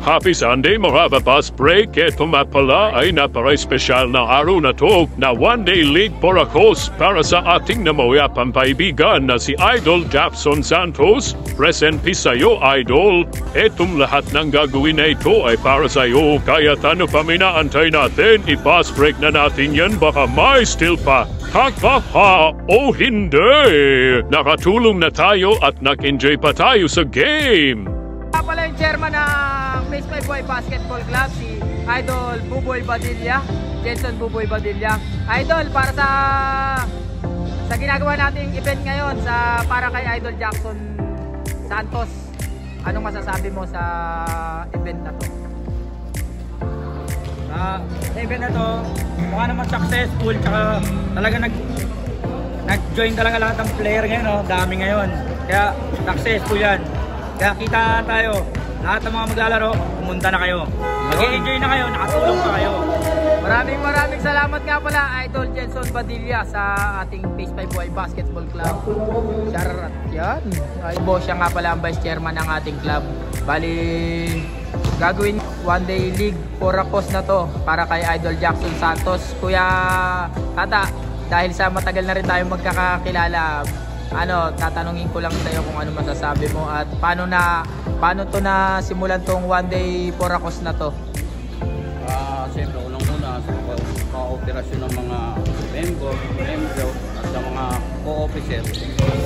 Happy Sunday mga Babas Break. Ito nga pala ay napaka-espesyal na araw na to na one-day league for a cause para sa ating namayapang kaibigan na si Idol Jackson Santos. Present peace sa'yo, Idol. Etong lahat ng gagawin na ito ay para sa'yo. Kaya ano pa minaantay natin? I-fast break na natin yan, baka may still pa. Ha o hindi! Nakatulong na tayo at nag-enjoy pa tayo sa game. Pala yung chairman ng Phase 5 Boy Basketball Club, si Idol Buboy Badilla, Jenson Buboy Badilla. Idol, para sa ginagawa nating event ngayon sa para kay Idol Jackson Santos, anong masasabi mo sa event na to? Sa event na to, mukha naman successful, tsaka talaga nag-join talaga lahat ng player ngayon, no? Dami ngayon, kaya successful yan. Kaya kita tayo, lahat ng mga maglalaro, pumunta na kayo. Mag-i-enjoy na kayo, nakatulong pa kayo. Maraming salamat nga pala, Idol Jenson Badilla sa ating Phase 5 Boy Basketball Club. Shoutout yan. Siya nga pala ang vice chairman ng ating club. Bali, gagawin one day league for a cause na to para kay Idol Jackson Santos. Kuya Tata, dahil sa matagal na rin tayo magkakakilala, tatanungin ko lang sa'yo kung ano masasabi mo at paano to na simulan tong one day for a cause na to? Siyempre, unang-una sa ka-operasyon ng mga membro at sa mga co-officer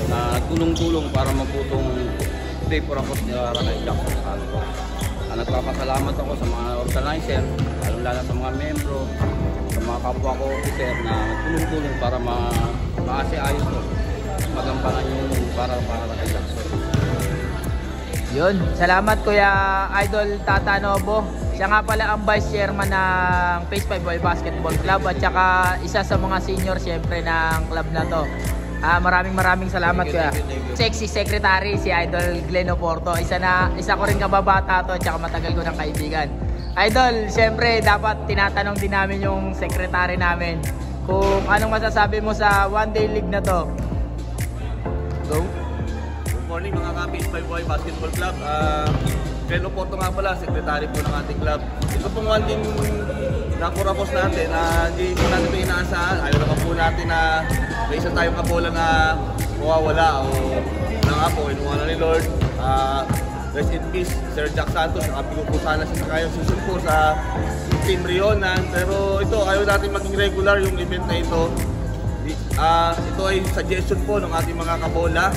na tulong-tulong para mabutong day for a cause nila kay Jackson Santos. Nagpapasalamat ako sa mga organizer, lalo-lalo sa mga membro, sa mga kapwa co-officer na tulong-tulong para maasiayos to. Magampanan yung para kay Jackson. Yun, salamat Kuya Idol Tata Novo. Siya nga pala ang vice chairman ng Phase 5 Boy Basketball Club at saka isa sa mga senior siyempre ng club na to. Maraming salamat Kuya. Sexy secretary si Idol Glenn Oporto. Isa ko rin kababata to at saka matagal ko ng kaibigan. Idol, siyempre dapat tinatanong din namin yung secretary namin kung anong masasabi mo sa one day league na to. Go. Good morning mga ka-Phase 5 Boy Basketball Club. Glenn Oporto nga pala, secretary po ng ating club. Ito pong one team na kurapos natin na hindi po natin ito inaasahan. Ayaw naman po natin na may isa tayong kabola na mawawala o na nga po, inuha na ni Lord. Rest in peace, Sir Jack Santos. Nakabigo po sana siya sa kayong season po sa Team Rionan. Pero ito, ayaw natin maging regular yung event na ito. Ito ay suggestion po ng ating mga kabola.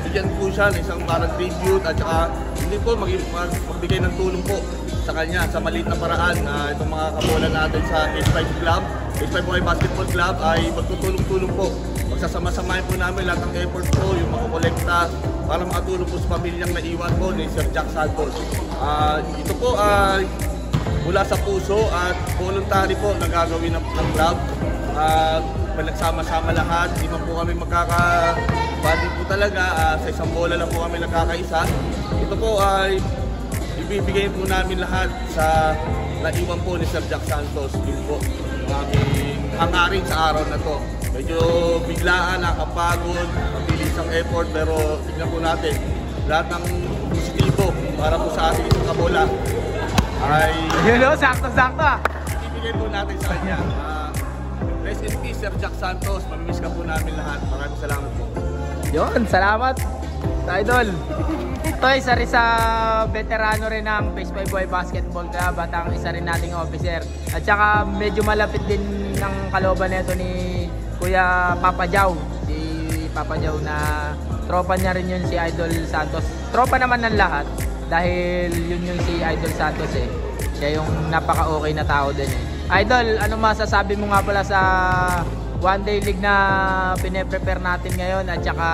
Bigyan po siya ng isang parang tribute at saka hindi po magbigay ng tulong po sa kanya sa maliit na paraan. Itong mga kabola natin sa Phase 5 Club, Phase 5 Boy Basketball Club ay magtutulong-tulong po. Magsasama-samahin po namin lahat ng effort po, yung mga kolekta para makatulong po sa pamilyang naiwan po ni Sir Jack Santos. Ito po ay mula sa puso at voluntary po na gagawin ng club. Nagsama-sama lahat, hindi man po kami magkakabati po talaga, sa isang bola lang po kami nagkakaisa. Ito po ay ibibigay po namin lahat sa naiwan po ni Sir Jack Santos. Yun po ang aming hangarin sa araw na to. Medyo biglaan, nakapagod, mabilis ang effort, pero tignan po natin lahat ng positibo para po sa ating isang kabola ay sakto. ibigay po natin sa kanya. Rest in peace, Sir Jack Santos. Mamimiss ka po namin lahat. Maraming salamat po. Yun, salamat Idol. Ito isa rin sa veterano rin ng Phase 5 Boy Basketball Club at ang isa rin nating officer. At saka medyo malapit din ng kalooban nito ni Kuya Papa Jau. Si Papa Jau na tropa niya rin yun si Idol Santos. Tropa naman ng lahat dahil yun yung si Idol Santos eh. Siya yung napaka-okay na tao din eh. Idol, ano masasabi mo nga pala sa one day league na pine-prepare natin ngayon at saka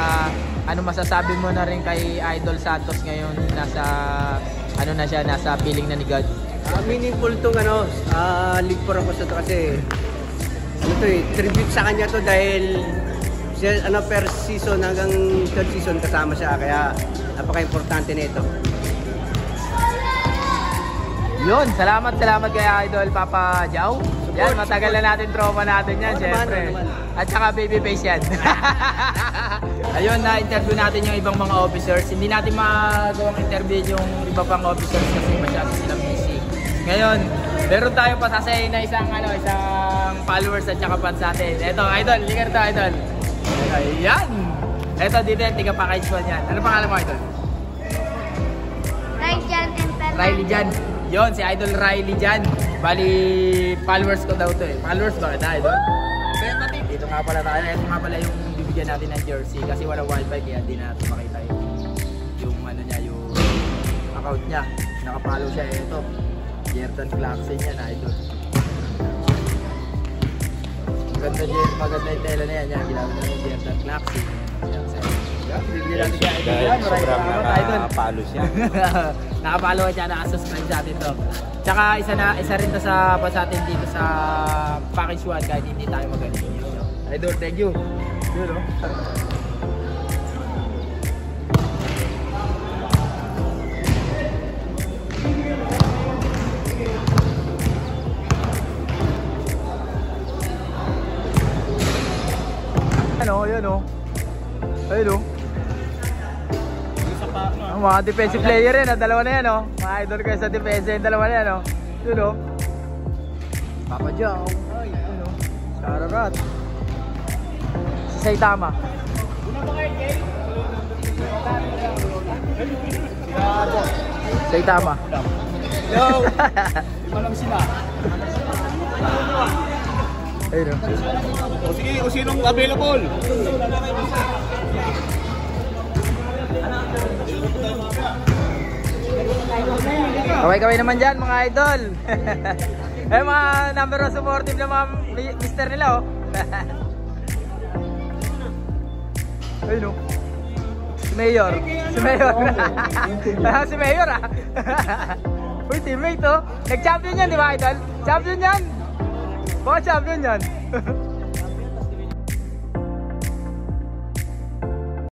ano masasabi mo na rin kay Idol Santos ngayon nasa piling na ni God? Meaningful tong league for a cause kasi tribute sa kanya to dahil first season hanggang third season kasama siya kaya napaka-importante nito. Yun, salamat kay Idol Papa Jao. Yan, matagal na natin tropa natin yan, syempre. At saka babyface yan. Ayun, na-interview natin yung ibang mga officers. Hindi natin magawang interview yung iba pang officers kasi masyado sila busy. Ngayon, meron tayong pasasay na isang followers at saka fans natin. Eto, Idol, linger to, Idol. Ayan! Eto, dito yung tiga package 1 yan. Ano pangalan mo, Idol? Riley Jan. Yon, si Idol Riley Jan. Bali, followers ko daw to eh. Followers ko na, Idol. Dito nga pala tayo. Ito nga pala yung bibigyan natin ng jersey. Kasi walang wifi kaya di natin makita yung ano niya, yung account niya. Nakapollow siya. Ito. Jordan Clarkson yan, Idol. Maganda yung tela na yan. Yan, ginamit na yung Jordan Clarkson. Yan, bibigyan natin siya. Sobrang nakapalo siya. Nakapalo siya, nakasubscribe sa atin to. Tsaka isa rin to sa atin dito sa package 1 kahit hindi tayo magaling. Idol, thank you. Yun, no? Ano, yun, no? Ayun, no? Ang mga defensive player yan, dalawa na yan, oh. Mga idol kayo sa defense, yung dalawa na yan, oh. Yun, oh. Papa Jao. Ay, yun, oh. Sararat. Si Saitama. Saitama. Yo! Iba lang sila. Ayun, oh. O sige, kung sinong available. Kaway-kaway naman dyan mga idol. Eh mga number 1 supportive na mga mister nila, oh. Ayun, oh. Si Mayor. Si Mayor. Si Mayor, ah. Uy, teammate, oh. Nag-champion yan, di ba, idol? Champion yan. Baka champion yan.